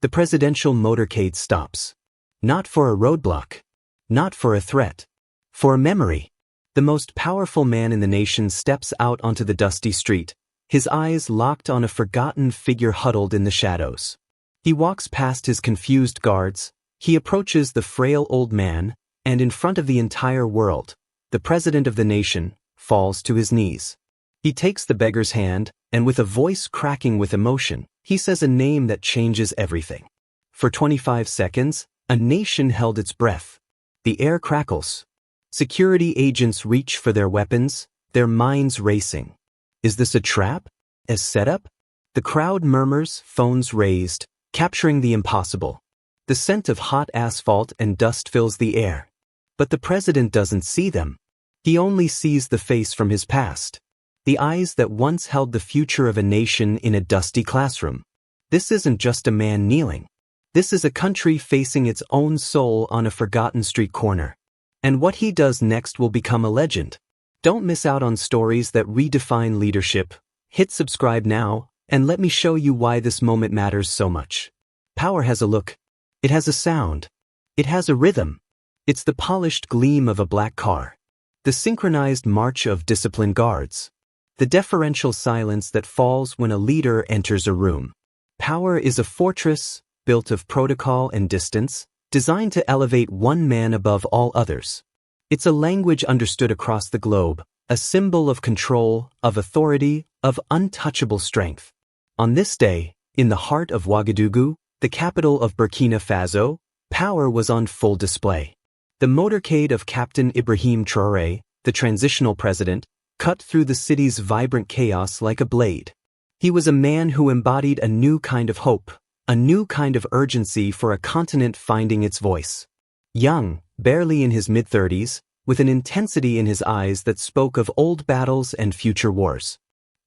The presidential motorcade stops. Not for a roadblock. Not for a threat. For a memory. The most powerful man in the nation steps out onto the dusty street, his eyes locked on a forgotten figure huddled in the shadows. He walks past his confused guards, he approaches the frail old man, and in front of the entire world, the president of the nation falls to his knees. He takes the beggar's hand, and with a voice cracking with emotion, he says a name that changes everything. For 25 seconds, a nation held its breath. The air crackles. Security agents reach for their weapons, their minds racing. Is this a trap? A setup? The crowd murmurs, phones raised, capturing the impossible. The scent of hot asphalt and dust fills the air. But the president doesn't see them. He only sees the face from his past. The eyes that once held the future of a nation in a dusty classroom. This isn't just a man kneeling. This is a country facing its own soul on a forgotten street corner. And what he does next will become a legend. Don't miss out on stories that redefine leadership. Hit subscribe now, and let me show you why this moment matters so much. Power has a look. It has a sound. It has a rhythm. It's the polished gleam of a black car. The synchronized march of disciplined guards. The deferential silence that falls when a leader enters a room. Power is a fortress, built of protocol and distance, designed to elevate one man above all others. It's a language understood across the globe, a symbol of control, of authority, of untouchable strength. On this day, in the heart of Ouagadougou, the capital of BurkinaFaso, power was on full display. The motorcade of Captain Ibrahim Traoré, the transitional president, cut through the city's vibrant chaos like a blade. He was a man who embodied a new kind of hope, a new kind of urgency for a continent finding its voice. Young, barely in his mid-30s, with an intensity in his eyes that spoke of old battles and future wars.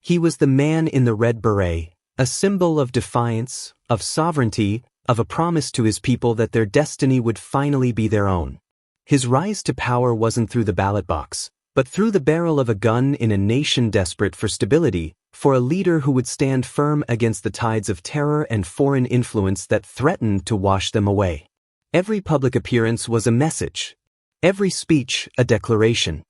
He was the man in the red beret, a symbol of defiance, of sovereignty, of a promise to his people that their destiny would finally be their own. His rise to power wasn't through the ballot box, but through the barrel of a gun in a nation desperate for stability, for a leader who would stand firm against the tides of terror and foreign influence that threatened to wash them away. Every public appearance was a message. Every speech, a declaration.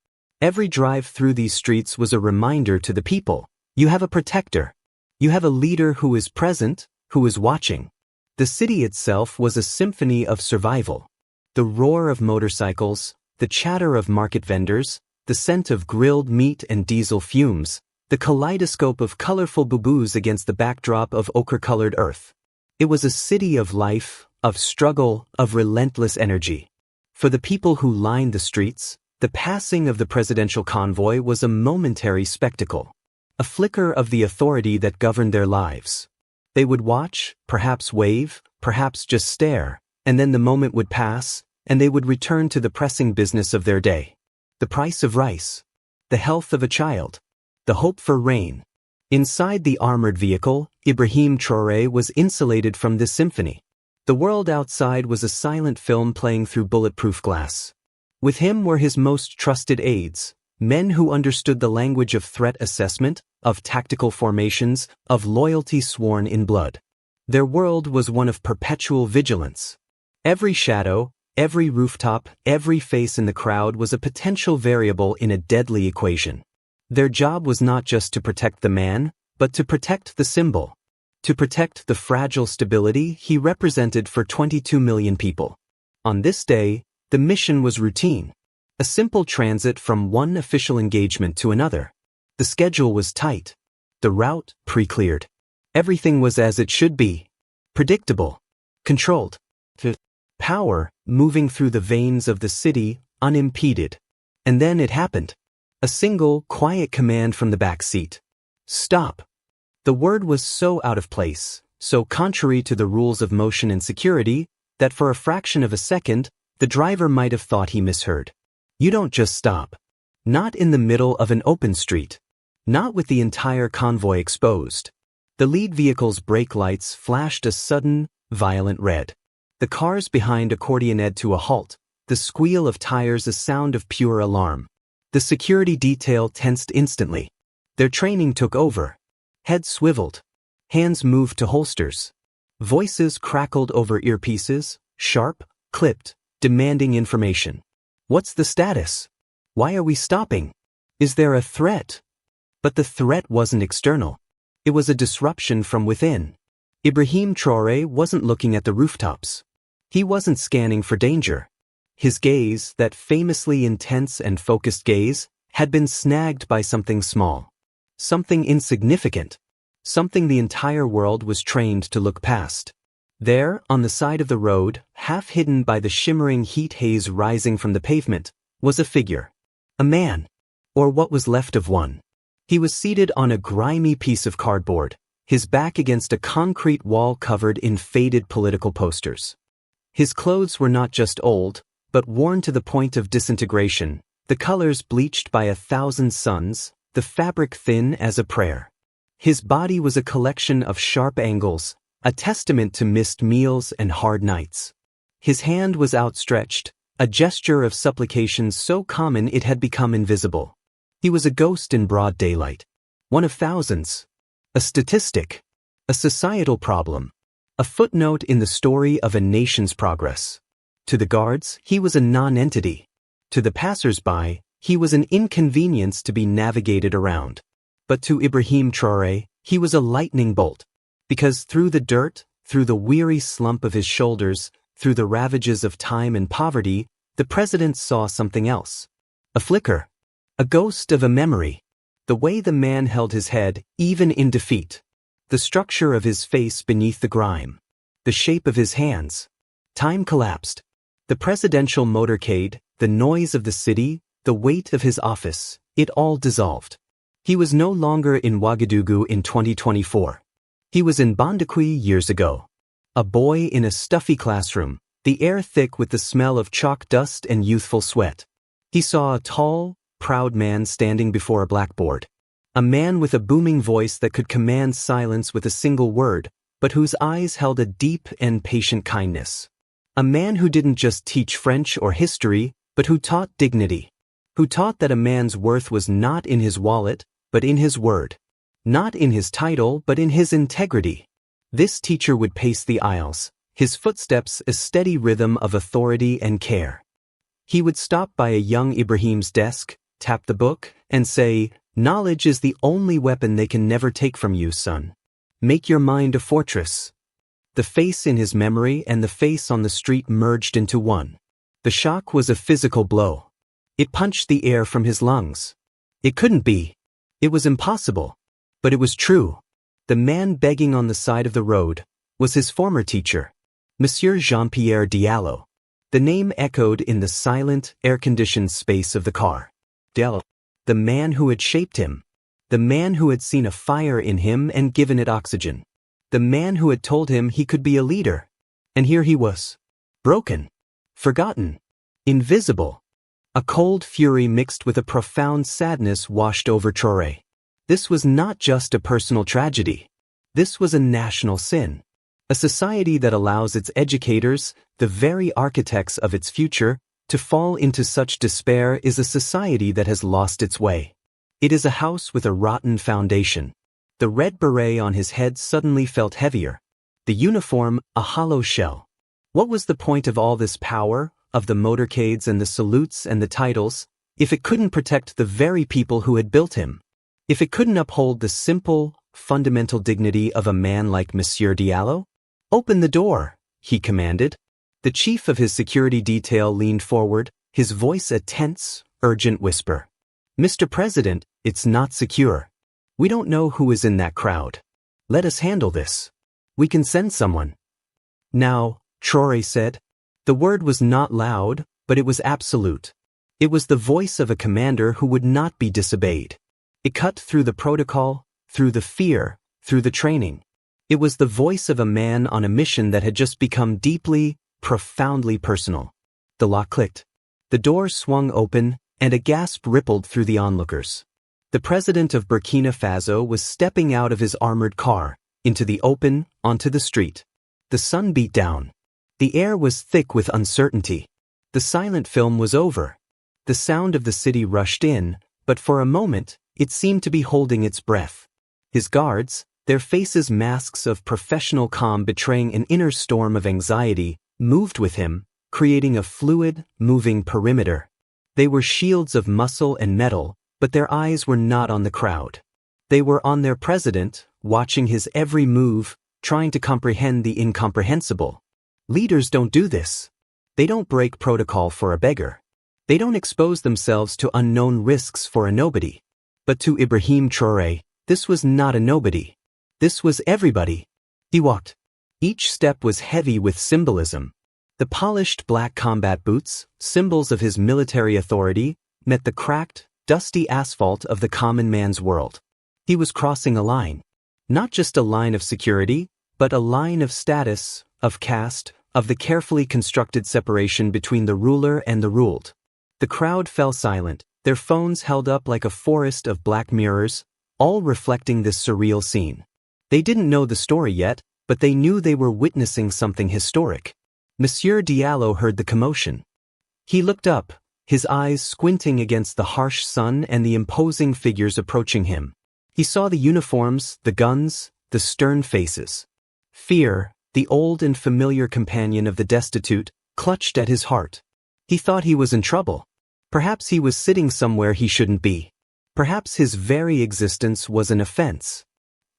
Every drive through these streets was a reminder to the people. You have a protector. You have a leader who is present, who is watching. The city itself was a symphony of survival. The roar of motorcycles, the chatter of market vendors, the scent of grilled meat and diesel fumes, the kaleidoscope of colorful boo-boos against the backdrop of ochre-colored earth. It was a city of life, of struggle, of relentless energy. For the people who lined the streets, the passing of the presidential convoy was a momentary spectacle, a flicker of the authority that governed their lives. They would watch, perhaps wave, perhaps just stare, and then the moment would pass, and they would return to the pressing business of their day. The price of rice, the health of a child, the hope for rain. Inside the armored vehicle, Ibrahim Traoré was insulated from this symphony. The world outside was a silent film playing through bulletproof glass. With him were his most trusted aides, men who understood the language of threat assessment, of tactical formations, of loyalty sworn in blood. Their world was one of perpetual vigilance. Every shadow, every rooftop, every face in the crowd was a potential variable in a deadly equation. Their job was not just to protect the man, but to protect the symbol. To protect the fragile stability he represented for 22 million people. On this day, the mission was routine. A simple transit from one official engagement to another. The schedule was tight. The route pre-cleared. Everything was as it should be. Predictable. Controlled. Power moving through the veins of the city, unimpeded. And then it happened. A single, quiet command from the back seat. Stop. The word was so out of place, so contrary to the rules of motion and security, that for a fraction of a second, the driver might have thought he misheard. You don't just stop. Not in the middle of an open street. Not with the entire convoy exposed. The lead vehicle's brake lights flashed a sudden, violent red. The cars behind accordioned to a halt, the squeal of tires a sound of pure alarm. The security detail tensed instantly. Their training took over. Heads swiveled. Hands moved to holsters. Voices crackled over earpieces, sharp, clipped, demanding information. What's the status? Why are we stopping? Is there a threat? But the threat wasn't external. It was a disruption from within. Ibrahim Traoré wasn't looking at the rooftops. He wasn't scanning for danger. His gaze, that famously intense and focused gaze, had been snagged by something small. Something insignificant. Something the entire world was trained to look past. There, on the side of the road, half hidden by the shimmering heat haze rising from the pavement, was a figure. A man. Or what was left of one. He was seated on a grimy piece of cardboard, his back against a concrete wall covered in faded political posters. His clothes were not just old, but worn to the point of disintegration, the colors bleached by 1,000 suns, the fabric thin as a prayer. His body was a collection of sharp angles, a testament to missed meals and hard nights. His hand was outstretched, a gesture of supplication so common it had become invisible. He was a ghost in broad daylight. One of thousands. A statistic. A societal problem. A footnote in the story of a nation's progress. To the guards, he was a non-entity. To the passers-by, he was an inconvenience to be navigated around. But to Ibrahim Traoré, he was a lightning bolt. Because through the dirt, through the weary slump of his shoulders, through the ravages of time and poverty, the president saw something else. A flicker. A ghost of a memory. The way the man held his head, even in defeat. The structure of his face beneath the grime. The shape of his hands. Time collapsed. The presidential motorcade, the noise of the city, the weight of his office, it all dissolved. He was no longer in Ouagadougou in 2024. He was in Bondoukou years ago. A boy in a stuffy classroom, the air thick with the smell of chalk dust and youthful sweat. He saw a tall, proud man standing before a blackboard. A man with a booming voice that could command silence with a single word, but whose eyes held a deep and patient kindness. A man who didn't just teach French or history, but who taught dignity. Who taught that a man's worth was not in his wallet, but in his word. Not in his title, but in his integrity. This teacher would pace the aisles, his footsteps a steady rhythm of authority and care. He would stop by a young Ibrahim's desk, tap the book, and say, "Knowledge is the only weapon they can never take from you, son. Make your mind a fortress." The face in his memory and the face on the street merged into one. The shock was a physical blow. It punched the air from his lungs. It couldn't be. It was impossible. But it was true. The man begging on the side of the road was his former teacher, Monsieur Jean-Pierre Diallo. The name echoed in the silent, air-conditioned space of the car. Diallo. The man who had shaped him. The man who had seen a fire in him and given it oxygen. The man who had told him he could be a leader. And here he was. Broken. Forgotten. Invisible. A cold fury mixed with a profound sadness washed over Traoré. This was not just a personal tragedy. This was a national sin. A society that allows its educators, the very architects of its future, to fall into such despair is a society that has lost its way. It is a house with a rotten foundation. The red beret on his head suddenly felt heavier. The uniform, a hollow shell. What was the point of all this power, of the motorcades and the salutes and the titles, if it couldn't protect the very people who had built him? If it couldn't uphold the simple, fundamental dignity of a man like Monsieur Diallo? "Open the door," he commanded. The chief of his security detail leaned forward, his voice a tense, urgent whisper. "Mr. President, it's not secure. We don't know who is in that crowd. Let us handle this. We can send someone." "Now," Traoré said. The word was not loud, but it was absolute. It was the voice of a commander who would not be disobeyed. It cut through the protocol, through the fear, through the training. It was the voice of a man on a mission that had just become deeply, profoundly personal. The lock clicked. The door swung open, and a gasp rippled through the onlookers. The president of BurkinaFaso was stepping out of his armored car, into the open, onto the street. The sun beat down. The air was thick with uncertainty. The silent film was over. The sound of the city rushed in, but for a moment, it seemed to be holding its breath. His guards, their faces masks of professional calm betraying an inner storm of anxiety, moved with him, creating a fluid, moving perimeter. They were shields of muscle and metal, but their eyes were not on the crowd. They were on their president, watching his every move, trying to comprehend the incomprehensible. Leaders don't do this. They don't break protocol for a beggar. They don't expose themselves to unknown risks for a nobody. But to Ibrahim Traoré, this was not a nobody. This was everybody. He walked. Each step was heavy with symbolism. The polished black combat boots, symbols of his military authority, met the cracked, dusty asphalt of the common man's world. He was crossing a line. Not just a line of security, but a line of status, of caste, of the carefully constructed separation between the ruler and the ruled. The crowd fell silent, their phones held up like a forest of black mirrors, all reflecting this surreal scene. They didn't know the story yet, but they knew they were witnessing something historic. Monsieur Diallo heard the commotion. He looked up, his eyes squinting against the harsh sun and the imposing figures approaching him. He saw the uniforms, the guns, the stern faces. Fear, the old and familiar companion of the destitute, clutched at his heart. He thought he was in trouble. Perhaps he was sitting somewhere he shouldn't be. Perhaps his very existence was an offense.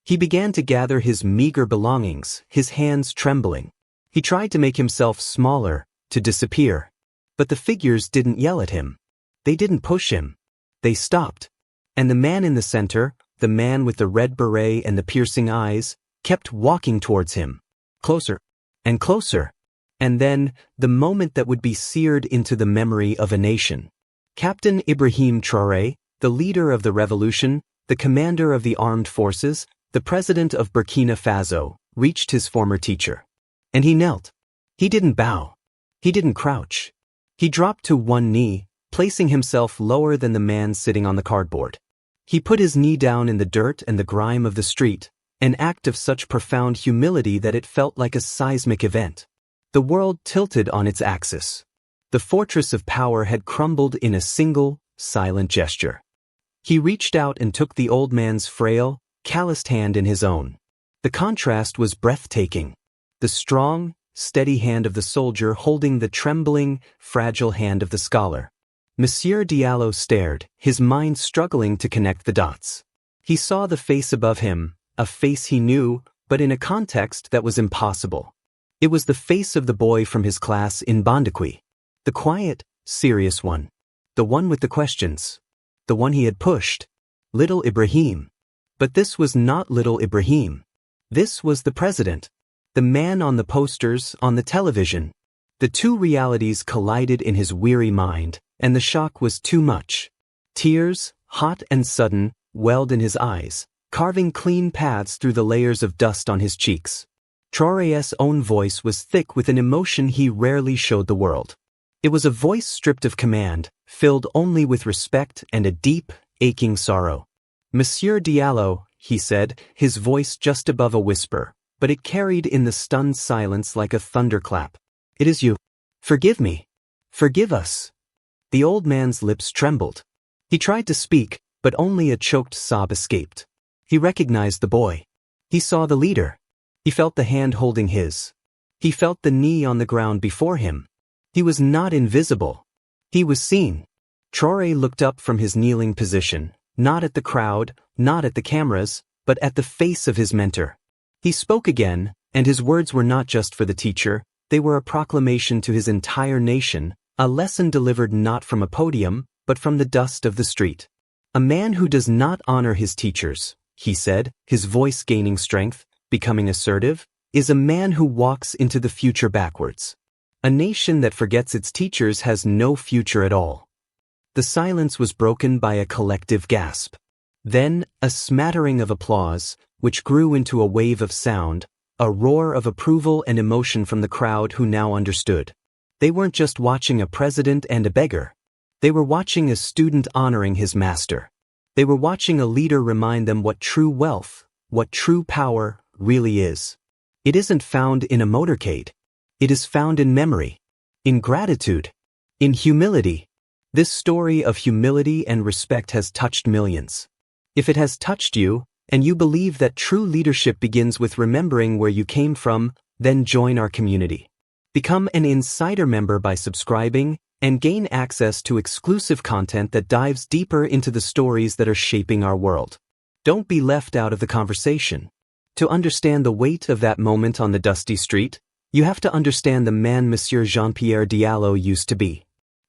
He began to gather his meager belongings, his hands trembling. He tried to make himself smaller, to disappear. But the figures didn't yell at him. They didn't push him. They stopped. And the man in the center, the man with the red beret and the piercing eyes, kept walking towards him. Closer. And closer. And then, the moment that would be seared into the memory of a nation. Captain Ibrahim Traoré, the leader of the revolution, the commander of the armed forces, the president of BurkinaFaso, reached his former teacher. And he knelt. He didn't bow. He didn't crouch. He dropped to one knee, placing himself lower than the man sitting on the cardboard. He put his knee down in the dirt and the grime of the street, an act of such profound humility that it felt like a seismic event. The world tilted on its axis. The fortress of power had crumbled in a single, silent gesture. He reached out and took the old man's frail, calloused hand in his own. The contrast was breathtaking. The strong, steady hand of the soldier holding the trembling, fragile hand of the scholar. Monsieur Diallo stared, his mind struggling to connect the dots. He saw the face above him, a face he knew, but in a context that was impossible. It was the face of the boy from his class in Bondiqui. The quiet, serious one. The one with the questions. The one he had pushed. Little Ibrahim. But this was not little Ibrahim. This was the president. The man on the posters, on the television. The two realities collided in his weary mind, and the shock was too much. Tears, hot and sudden, welled in his eyes, carving clean paths through the layers of dust on his cheeks. Traoré's own voice was thick with an emotion he rarely showed the world. It was a voice stripped of command, filled only with respect and a deep, aching sorrow. Monsieur Diallo, he said, his voice just above a whisper, but it carried in the stunned silence like a thunderclap. It is you. Forgive me. Forgive us. The old man's lips trembled. He tried to speak, but only a choked sob escaped. He recognized the boy. He saw the leader. He felt the hand holding his. He felt the knee on the ground before him. He was not invisible. He was seen. Traoré looked up from his kneeling position, not at the crowd, not at the cameras, but at the face of his mentor. He spoke again, and his words were not just for the teacher, they were a proclamation to his entire nation, a lesson delivered not from a podium, but from the dust of the street. A man who does not honor his teachers, he said, his voice gaining strength, becoming assertive, is a man who walks into the future backwards. A nation that forgets its teachers has no future at all. The silence was broken by a collective gasp. Then, a smattering of applause, which grew into a wave of sound, a roar of approval and emotion from the crowd who now understood. They weren't just watching a president and a beggar. They were watching a student honoring his master. They were watching a leader remind them what true wealth, what true power, really is. It isn't found in a motorcade. It is found in memory, in gratitude, in humility. This story of humility and respect has touched millions. If it has touched you, and you believe that true leadership begins with remembering where you came from, then join our community. Become an insider member by subscribing and gain access to exclusive content that dives deeper into the stories that are shaping our world. Don't be left out of the conversation. To understand the weight of that moment on the dusty street, you have to understand the man Monsieur Jean-Pierre Diallo used to be.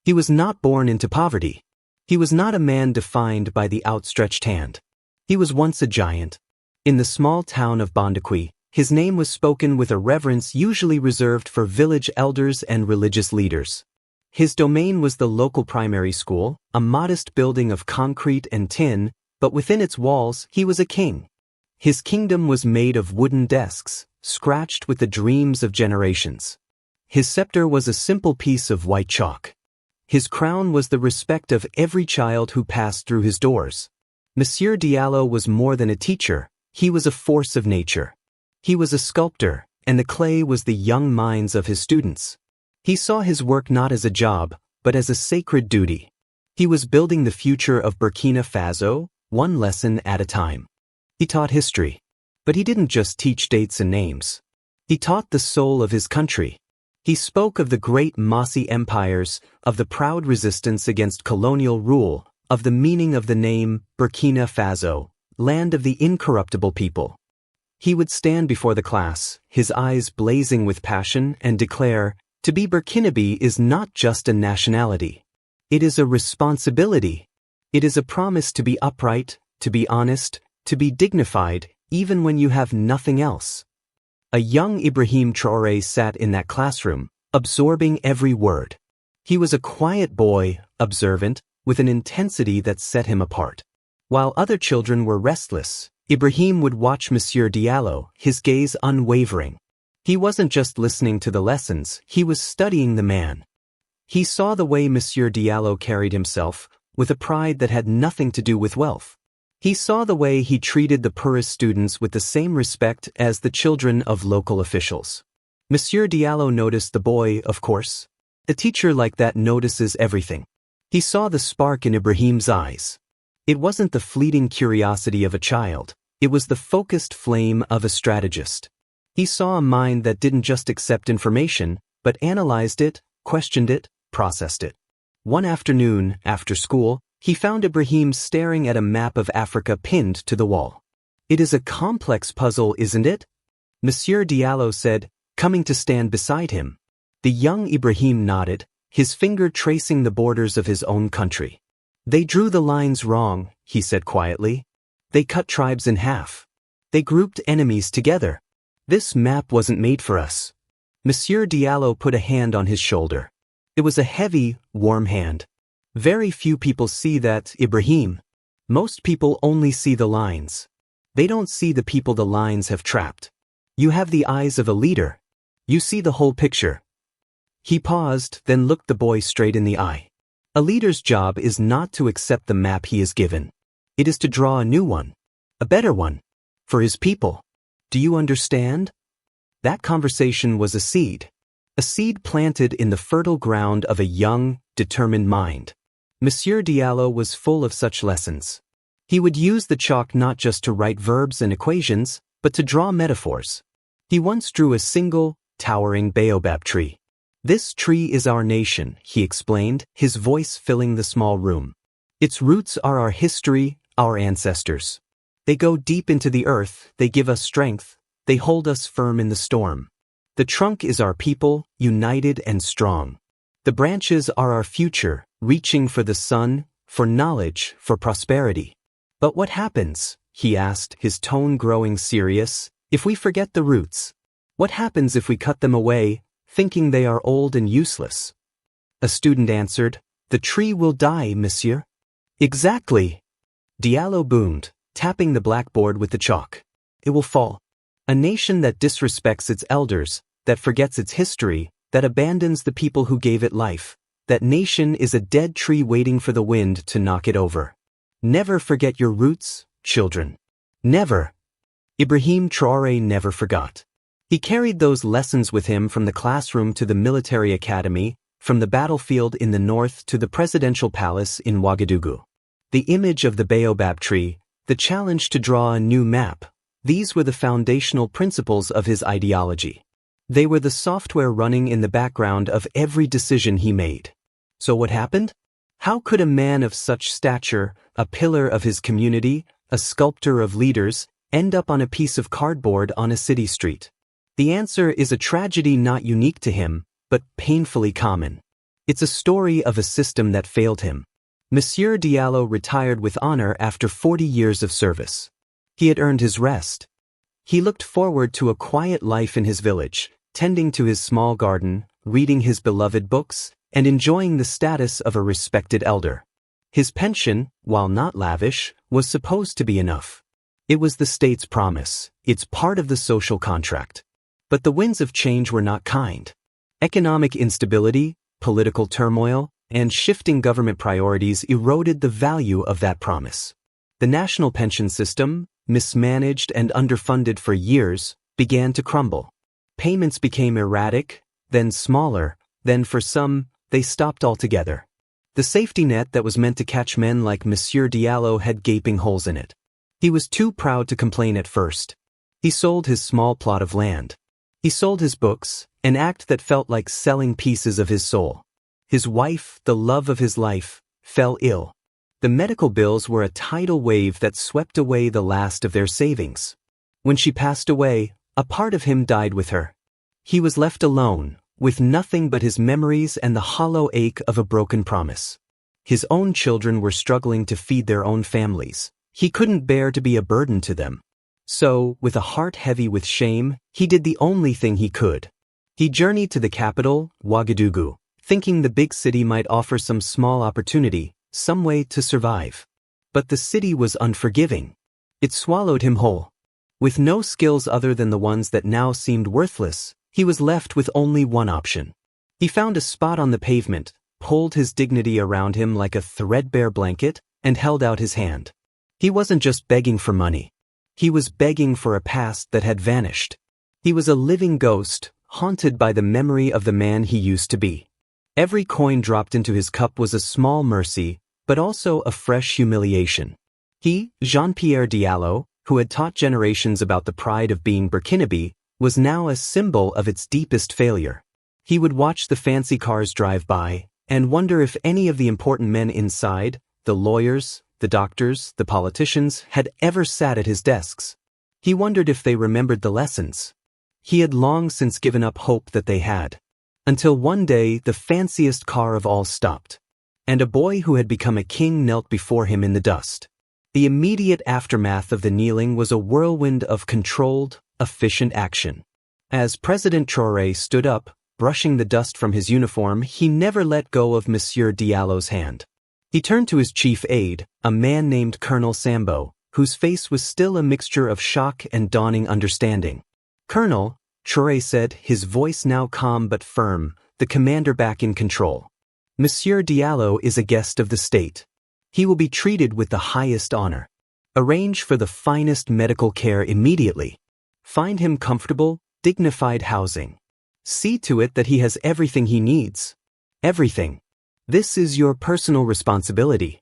He was not born into poverty. He was not a man defined by the outstretched hand. He was once a giant. In the small town of Bondakwi, his name was spoken with a reverence usually reserved for village elders and religious leaders. His domain was the local primary school, a modest building of concrete and tin, but within its walls he was a king. His kingdom was made of wooden desks, scratched with the dreams of generations. His scepter was a simple piece of white chalk. His crown was the respect of every child who passed through his doors. Monsieur Diallo was more than a teacher, he was a force of nature. He was a sculptor, and the clay was the young minds of his students. He saw his work not as a job, but as a sacred duty. He was building the future of BurkinaFaso, one lesson at a time. He taught history, but he didn't just teach dates and names. He taught the soul of his country. He spoke of the great mossy empires, of the proud resistance against colonial rule, of the meaning of the name Burkina Faso, land of the incorruptible people. He would stand before the class, his eyes blazing with passion, and declare, "To be Burkinabe is not just a nationality. It is a responsibility. It is a promise to be upright, to be honest, to be dignified, even when you have nothing else." A young Ibrahim Traoré sat in that classroom, absorbing every word. He was a quiet boy, observant, with an intensity that set him apart. While other children were restless, Ibrahim would watch Monsieur Diallo, his gaze unwavering. He wasn't just listening to the lessons, he was studying the man. He saw the way Monsieur Diallo carried himself, with a pride that had nothing to do with wealth. He saw the way he treated the poorest students with the same respect as the children of local officials. Monsieur Diallo noticed the boy, of course. A teacher like that notices everything. He saw the spark in Ibrahim's eyes. It wasn't the fleeting curiosity of a child, it was the focused flame of a strategist. He saw a mind that didn't just accept information, but analyzed it, questioned it, processed it. One afternoon, after school, he found Ibrahim staring at a map of Africa pinned to the wall. "It is a complex puzzle, isn't it?" Monsieur Diallo said, coming to stand beside him. The young Ibrahim nodded, his finger tracing the borders of his own country. "They drew the lines wrong," he said quietly. "They cut tribes in half. They grouped enemies together. This map wasn't made for us." Monsieur Diallo put a hand on his shoulder. It was a heavy, warm hand. "Very few people see that, Ibrahim. Most people only see the lines. They don't see the people the lines have trapped. You have the eyes of a leader. You see the whole picture." He paused, then looked the boy straight in the eye. A leader's job is not to accept the map he is given. It is to draw a new one, a better one, for his people. Do you understand? That conversation was a seed planted in the fertile ground of a young, determined mind. Monsieur Diallo was full of such lessons. He would use the chalk not just to write verbs and equations, but to draw metaphors. He once drew a single, towering baobab tree. "This tree is our nation," he explained, his voice filling the small room. "Its roots are our history, our ancestors. They go deep into the earth, they give us strength, they hold us firm in the storm. The trunk is our people, united and strong. The branches are our future, reaching for the sun, for knowledge, for prosperity. But what happens," he asked, his tone growing serious, "if we forget the roots? What happens if we cut them away, thinking they are old and useless?" A student answered, "The tree will die, monsieur." "Exactly." Diallo boomed, tapping the blackboard with the chalk. "It will fall. A nation that disrespects its elders, that forgets its history, that abandons the people who gave it life, that nation is a dead tree waiting for the wind to knock it over. Never forget your roots, children. Never." Ibrahim Traoré never forgot. He carried those lessons with him from the classroom to the military academy, from the battlefield in the north to the presidential palace in Ouagadougou. The image of the baobab tree, the challenge to draw a new map. These were the foundational principles of his ideology. They were the software running in the background of every decision he made. So what happened? How could a man of such stature, a pillar of his community, a sculptor of leaders, end up on a piece of cardboard on a city street? The answer is a tragedy not unique to him, but painfully common. It's a story of a system that failed him. Monsieur Diallo retired with honor after 40 years of service. He had earned his rest. He looked forward to a quiet life in his village, tending to his small garden, reading his beloved books, and enjoying the status of a respected elder. His pension, while not lavish, was supposed to be enough. It was the state's promise. It's part of the social contract. But the winds of change were not kind. Economic instability, political turmoil, and shifting government priorities eroded the value of that promise. The national pension system, mismanaged and underfunded for years, began to crumble. Payments became erratic, then smaller, then for some, they stopped altogether. The safety net that was meant to catch men like Monsieur Diallo had gaping holes in it. He was too proud to complain at first. He sold his small plot of land. He sold his books, an act that felt like selling pieces of his soul. His wife, the love of his life, fell ill. The medical bills were a tidal wave that swept away the last of their savings. When she passed away, a part of him died with her. He was left alone, with nothing but his memories and the hollow ache of a broken promise. His own children were struggling to feed their own families. He couldn't bear to be a burden to them. So, with a heart heavy with shame, he did the only thing he could. He journeyed to the capital, Ouagadougou, thinking the big city might offer some small opportunity, some way to survive. But the city was unforgiving. It swallowed him whole. With no skills other than the ones that now seemed worthless, he was left with only one option. He found a spot on the pavement, pulled his dignity around him like a threadbare blanket, and held out his hand. He wasn't just begging for money. He was begging for a past that had vanished. He was a living ghost, haunted by the memory of the man he used to be. Every coin dropped into his cup was a small mercy, but also a fresh humiliation. He, Jean-Pierre Diallo, who had taught generations about the pride of being Burkinabe, was now a symbol of its deepest failure. He would watch the fancy cars drive by, and wonder if any of the important men inside, the lawyers, the doctors, the politicians, had ever sat at his desks. He wondered if they remembered the lessons. He had long since given up hope that they had. Until one day the fanciest car of all stopped, and a boy who had become a king knelt before him in the dust. The immediate aftermath of the kneeling was a whirlwind of controlled, efficient action. As President Traoré stood up, brushing the dust from his uniform, he never let go of Monsieur Diallo's hand. He turned to his chief aide, a man named Colonel Sambo, whose face was still a mixture of shock and dawning understanding. "Colonel," Traoré said, his voice now calm but firm, the commander back in control. "Monsieur Diallo is a guest of the state. He will be treated with the highest honor. Arrange for the finest medical care immediately. Find him comfortable, dignified housing. See to it that he has everything he needs. Everything. This is your personal responsibility."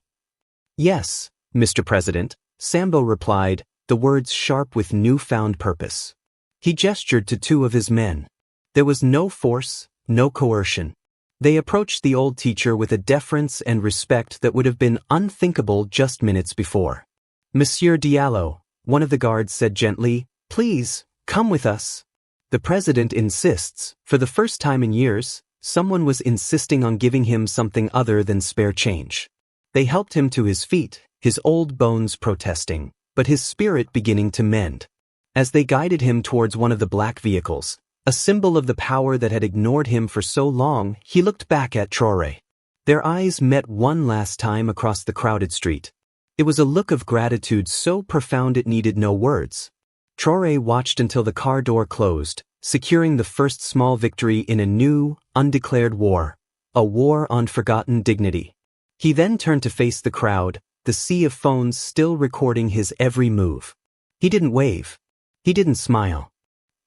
"Yes, Mr. President," Sambo replied, the words sharp with newfound purpose. He gestured to two of his men. There was no force, no coercion. They approached the old teacher with a deference and respect that would have been unthinkable just minutes before. "Monsieur Diallo," one of the guards said gently, "please, come with us." The president insists. For the first time in years, someone was insisting on giving him something other than spare change. They helped him to his feet, his old bones protesting, but his spirit beginning to mend. As they guided him towards one of the black vehicles, a symbol of the power that had ignored him for so long, he looked back at Traoré. Their eyes met one last time across the crowded street. It was a look of gratitude so profound it needed no words. Traoré watched until the car door closed, securing the first small victory in a new, undeclared war, a war on forgotten dignity. He then turned to face the crowd, the sea of phones still recording his every move. He didn't wave. He didn't smile.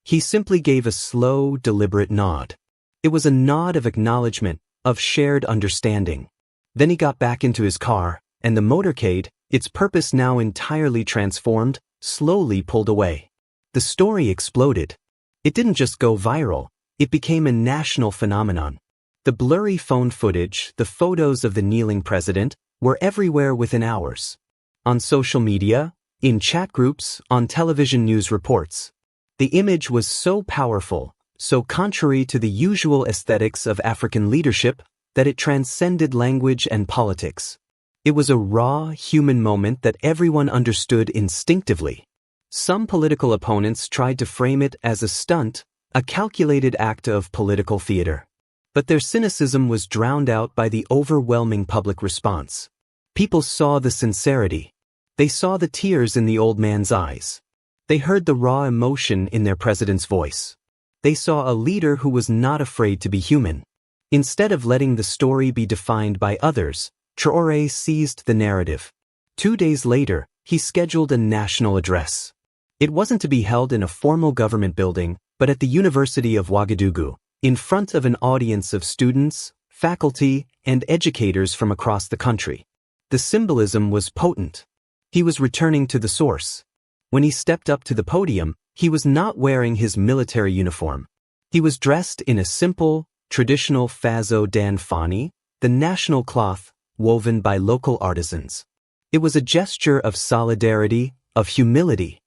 He simply gave a slow, deliberate nod. It was a nod of acknowledgement, of shared understanding. Then he got back into his car, and the motorcade, its purpose now entirely transformed, slowly pulled away. The story exploded. It didn't just go viral, it became a national phenomenon. The blurry phone footage, the photos of the kneeling president, were everywhere within hours. On social media, in chat groups, on television news reports. The image was so powerful, so contrary to the usual aesthetics of African leadership, that it transcended language and politics. It was a raw, human moment that everyone understood instinctively. Some political opponents tried to frame it as a stunt, a calculated act of political theater. But their cynicism was drowned out by the overwhelming public response. People saw the sincerity. They saw the tears in the old man's eyes. They heard the raw emotion in their president's voice. They saw a leader who was not afraid to be human. Instead of letting the story be defined by others, Traoré seized the narrative. 2 days later, he scheduled a national address. It wasn't to be held in a formal government building, but at the University of Ouagadougou, in front of an audience of students, faculty, and educators from across the country. The symbolism was potent. He was returning to the source. When he stepped up to the podium, he was not wearing his military uniform. He was dressed in a simple, traditional Faso d'Anfani, the national cloth, woven by local artisans. It was a gesture of solidarity, of humility.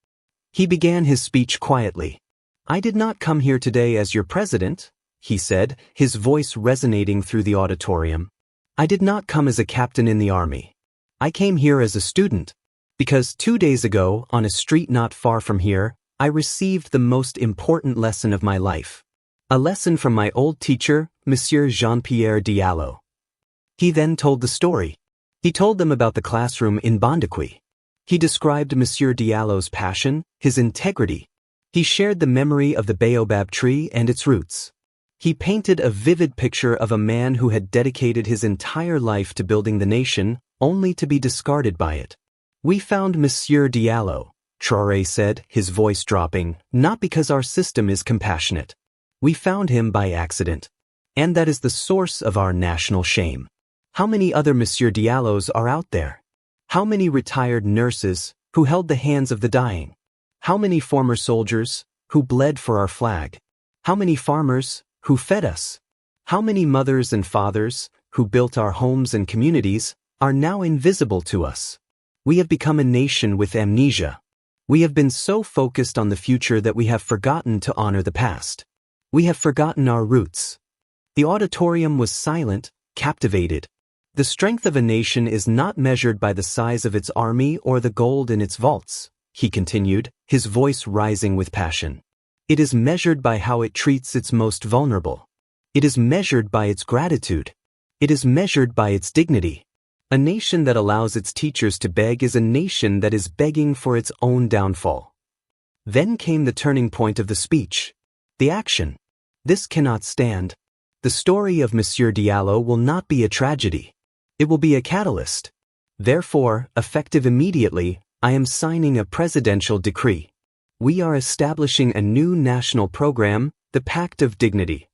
He began his speech quietly. "I did not come here today as your president," he said, his voice resonating through the auditorium. "I did not come as a captain in the army. I came here as a student. Because 2 days ago, on a street not far from here, I received the most important lesson of my life. A lesson from my old teacher, Monsieur Jean-Pierre Diallo." He then told the story. He told them about the classroom in Bondakwi. He described Monsieur Diallo's passion, his integrity. He shared the memory of the baobab tree and its roots. He painted a vivid picture of a man who had dedicated his entire life to building the nation, only to be discarded by it. "We found Monsieur Diallo," Traoré said, his voice dropping, "not because our system is compassionate. We found him by accident. And that is the source of our national shame. How many other Monsieur Diallos are out there? How many retired nurses who held the hands of the dying? How many former soldiers who bled for our flag? How many farmers who fed us? How many mothers and fathers who built our homes and communities are now invisible to us? We have become a nation with amnesia. We have been so focused on the future that we have forgotten to honor the past. We have forgotten our roots." The auditorium was silent, captivated. The strength of a nation is not measured by the size of its army or the gold in its vaults, he continued, his voice rising with passion. It is measured by how it treats its most vulnerable. It is measured by its gratitude. It is measured by its dignity. A nation that allows its teachers to beg is a nation that is begging for its own downfall. Then came the turning point of the speech. The action. This cannot stand. The story of Monsieur Diallo will not be a tragedy. It will be a catalyst. Therefore, effective immediately, I am signing a presidential decree. We are establishing a new national program, the Pact of Dignity.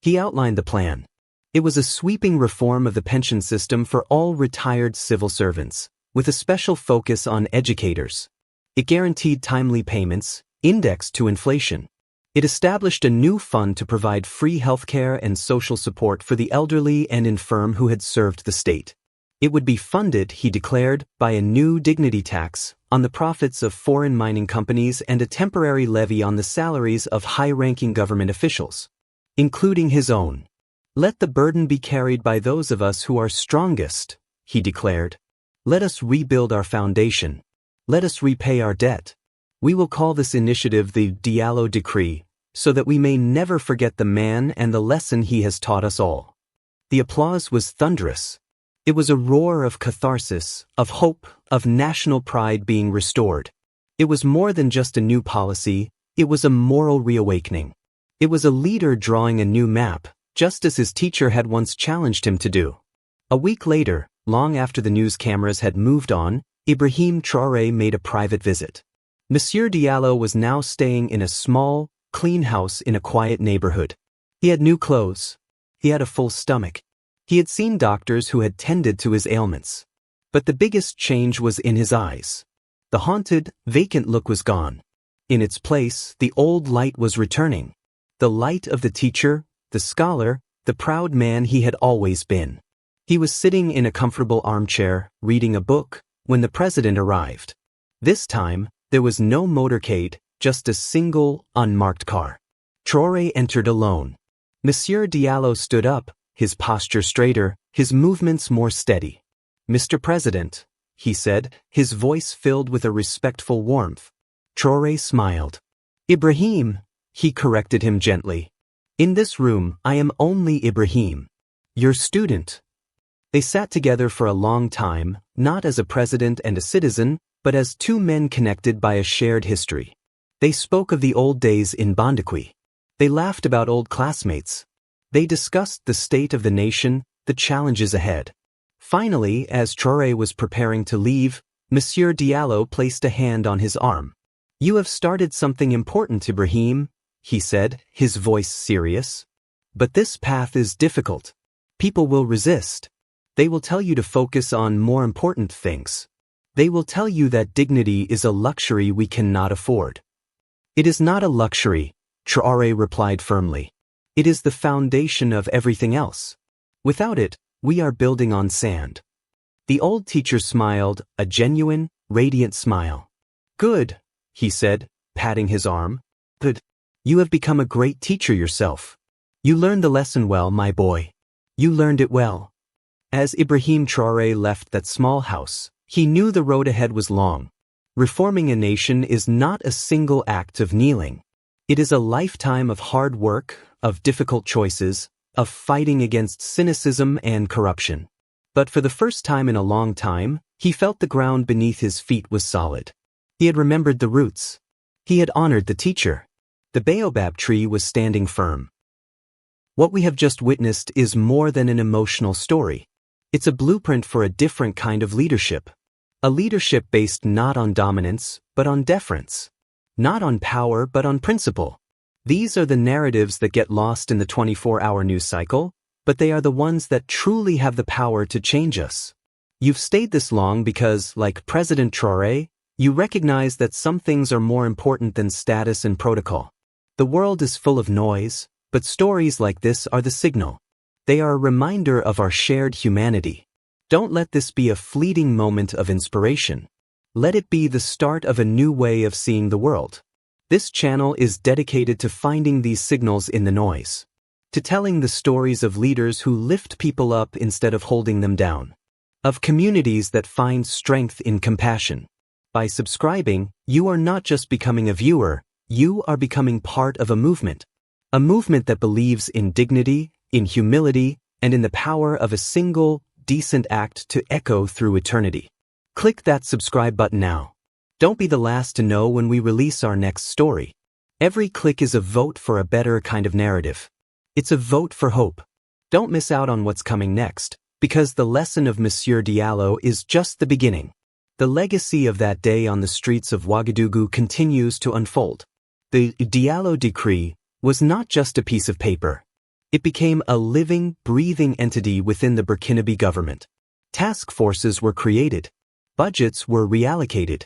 He outlined the plan. It was a sweeping reform of the pension system for all retired civil servants, with a special focus on educators. It guaranteed timely payments, indexed to inflation. It established a new fund to provide free healthcare and social support for the elderly and infirm who had served the state. It would be funded, he declared, by a new dignity tax on the profits of foreign mining companies and a temporary levy on the salaries of high-ranking government officials, including his own. "Let the burden be carried by those of us who are strongest," he declared. "Let us rebuild our foundation. Let us repay our debt. We will call this initiative the Diallo Decree, so that we may never forget the man and the lesson he has taught us all." The applause was thunderous. It was a roar of catharsis, of hope, of national pride being restored. It was more than just a new policy, it was a moral reawakening. It was a leader drawing a new map, just as his teacher had once challenged him to do. A week later, long after the news cameras had moved on, Ibrahim Traoré made a private visit. Monsieur Diallo was now staying in a small, clean house in a quiet neighborhood. He had new clothes. He had a full stomach. He had seen doctors who had tended to his ailments. But the biggest change was in his eyes. The haunted, vacant look was gone. In its place, the old light was returning. The light of the teacher, the scholar, the proud man he had always been. He was sitting in a comfortable armchair, reading a book, when the president arrived. This time, there was no motorcade, just a single, unmarked car. Traoré entered alone. Monsieur Diallo stood up, his posture straighter, his movements more steady. "Mr. President," he said, his voice filled with a respectful warmth. Traoré smiled. "Ibrahim," he corrected him gently. "In this room, I am only Ibrahim. Your student." They sat together for a long time, not as a president and a citizen, but as two men connected by a shared history. They spoke of the old days in Bondakwi. They laughed about old classmates. They discussed the state of the nation, the challenges ahead. Finally, as Traoré was preparing to leave, Monsieur Diallo placed a hand on his arm. "You have started something important, Ibrahim," he said, his voice serious. "But this path is difficult. People will resist. They will tell you to focus on more important things. They will tell you that dignity is a luxury we cannot afford." "It is not a luxury," Traoré replied firmly. "It is the foundation of everything else. Without it, we are building on sand." The old teacher smiled, a genuine, radiant smile. "Good," he said, patting his arm. "Good. You have become a great teacher yourself. You learned the lesson well, my boy. You learned it well." As Ibrahim Traoré left that small house, he knew the road ahead was long. Reforming a nation is not a single act of kneeling. It is a lifetime of hard work, of difficult choices, of fighting against cynicism and corruption. But for the first time in a long time, he felt the ground beneath his feet was solid. He had remembered the roots. He had honored the teacher. The baobab tree was standing firm. What we have just witnessed is more than an emotional story. It's a blueprint for a different kind of leadership. A leadership based not on dominance, but on deference. Not on power, but on principle. These are the narratives that get lost in the 24-hour news cycle, but they are the ones that truly have the power to change us. You've stayed this long because, like President Traoré, you recognize that some things are more important than status and protocol. The world is full of noise, but stories like this are the signal. They are a reminder of our shared humanity. Don't let this be a fleeting moment of inspiration. Let it be the start of a new way of seeing the world. This channel is dedicated to finding these signals in the noise, to telling the stories of leaders who lift people up instead of holding them down, of communities that find strength in compassion. By subscribing, you are not just becoming a viewer, you are becoming part of a movement that believes in dignity, in humility, and in the power of a single, decent act to echo through eternity. Click that subscribe button now. Don't be the last to know when we release our next story. Every click is a vote for a better kind of narrative. It's a vote for hope. Don't miss out on what's coming next, because the lesson of Monsieur Diallo is just the beginning. The legacy of that day on the streets of Ouagadougou continues to unfold. The Diallo Decree was not just a piece of paper. It became a living, breathing entity within the Burkinabe government. Task forces were created. Budgets were reallocated.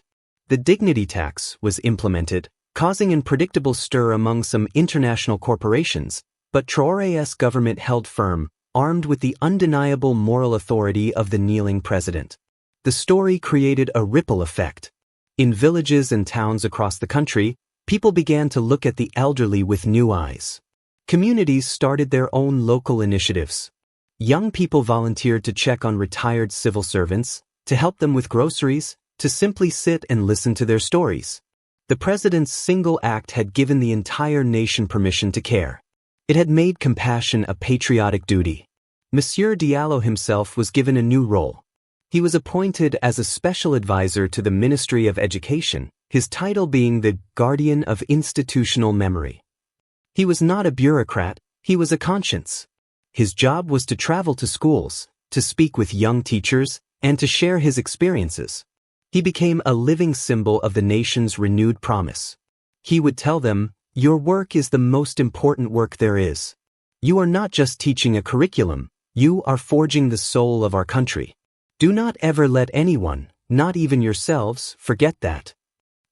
The dignity tax was implemented, causing an unpredictable stir among some international corporations, but Traoré's government held firm, armed with the undeniable moral authority of the kneeling president. The story created a ripple effect. In villages and towns across the country, people began to look at the elderly with new eyes. Communities started their own local initiatives. Young people volunteered to check on retired civil servants, to help them with groceries, to simply sit and listen to their stories. The president's single act had given the entire nation permission to care. It had made compassion a patriotic duty. Monsieur Diallo himself was given a new role. He was appointed as a special advisor to the Ministry of Education, his title being the Guardian of Institutional Memory. He was not a bureaucrat, he was a conscience. His job was to travel to schools, to speak with young teachers, and to share his experiences. He became a living symbol of the nation's renewed promise. He would tell them, "Your work is the most important work there is. You are not just teaching a curriculum, you are forging the soul of our country. Do not ever let anyone, not even yourselves, forget that.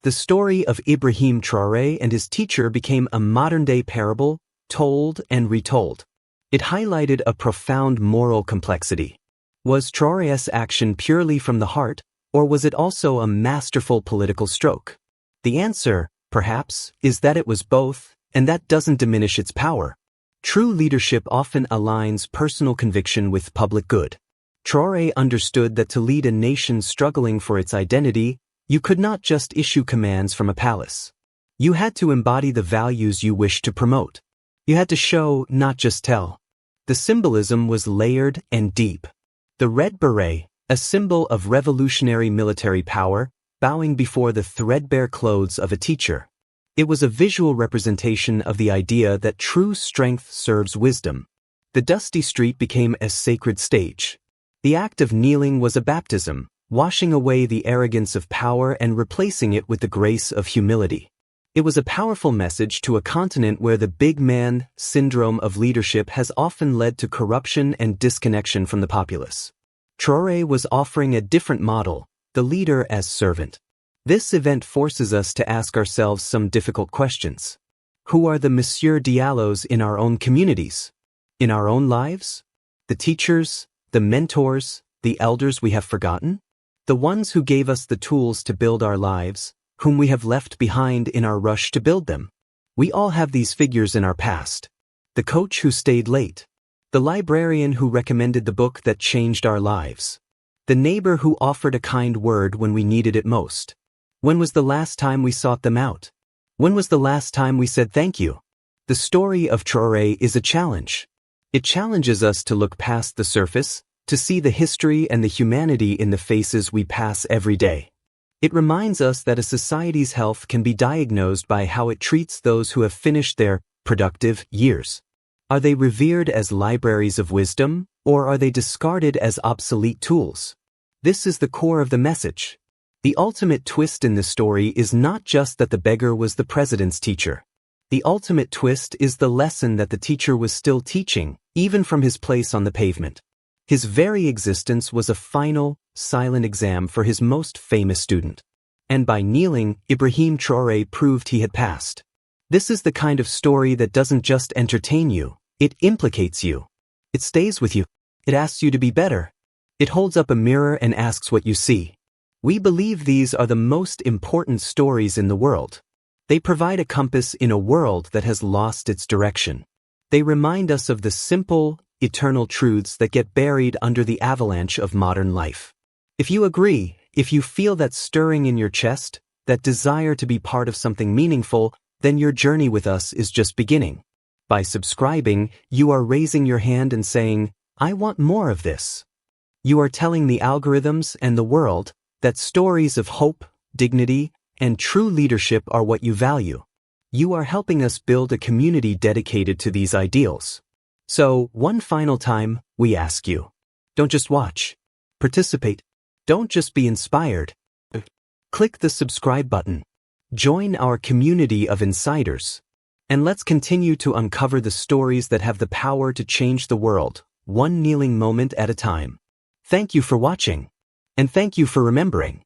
The story of Ibrahim Traoré and his teacher became a modern-day parable, told and retold. It highlighted a profound moral complexity. Was Traoré's action purely from the heart, or was it also a masterful political stroke? The answer, perhaps, is that it was both, and that doesn't diminish its power. True leadership often aligns personal conviction with public good. Traoré understood that to lead a nation struggling for its identity, you could not just issue commands from a palace. You had to embody the values you wished to promote. You had to show, not just tell. The symbolism was layered and deep. The red beret, a symbol of revolutionary military power, bowing before the threadbare clothes of a teacher. It was a visual representation of the idea that true strength serves wisdom. The dusty street became a sacred stage. The act of kneeling was a baptism, washing away the arrogance of power and replacing it with the grace of humility. It was a powerful message to a continent where the big man syndrome of leadership has often led to corruption and disconnection from the populace. Traoré was offering a different model, the leader as servant. This event forces us to ask ourselves some difficult questions. Who are the Monsieur Diallos in our own communities? In our own lives? The teachers, the mentors, the elders we have forgotten? The ones who gave us the tools to build our lives, whom we have left behind in our rush to build them. We all have these figures in our past. The coach who stayed late. The librarian who recommended the book that changed our lives. The neighbor who offered a kind word when we needed it most. When was the last time we sought them out? When was the last time we said thank you? The story of Traoré is a challenge. It challenges us to look past the surface, to see the history and the humanity in the faces we pass every day. It reminds us that a society's health can be diagnosed by how it treats those who have finished their productive years. Are they revered as libraries of wisdom, or are they discarded as obsolete tools? This is the core of the message. The ultimate twist in this story is not just that the beggar was the president's teacher. The ultimate twist is the lesson that the teacher was still teaching, even from his place on the pavement. His very existence was a final, silent exam for his most famous student. And by kneeling, Ibrahim Traoré proved he had passed. This is the kind of story that doesn't just entertain you, it implicates you. It stays with you. It asks you to be better. It holds up a mirror and asks what you see. We believe these are the most important stories in the world. They provide a compass in a world that has lost its direction. They remind us of the simple, eternal truths that get buried under the avalanche of modern life. If you agree, if you feel that stirring in your chest, that desire to be part of something meaningful, then your journey with us is just beginning. By subscribing, you are raising your hand and saying, I want more of this. You are telling the algorithms and the world that stories of hope, dignity, and true leadership are what you value. You are helping us build a community dedicated to these ideals. So, one final time, we ask you. Don't just watch. Participate. Don't just be inspired. Click the subscribe button. Join our community of insiders. And let's continue to uncover the stories that have the power to change the world, one kneeling moment at a time. Thank you for watching. And thank you for remembering.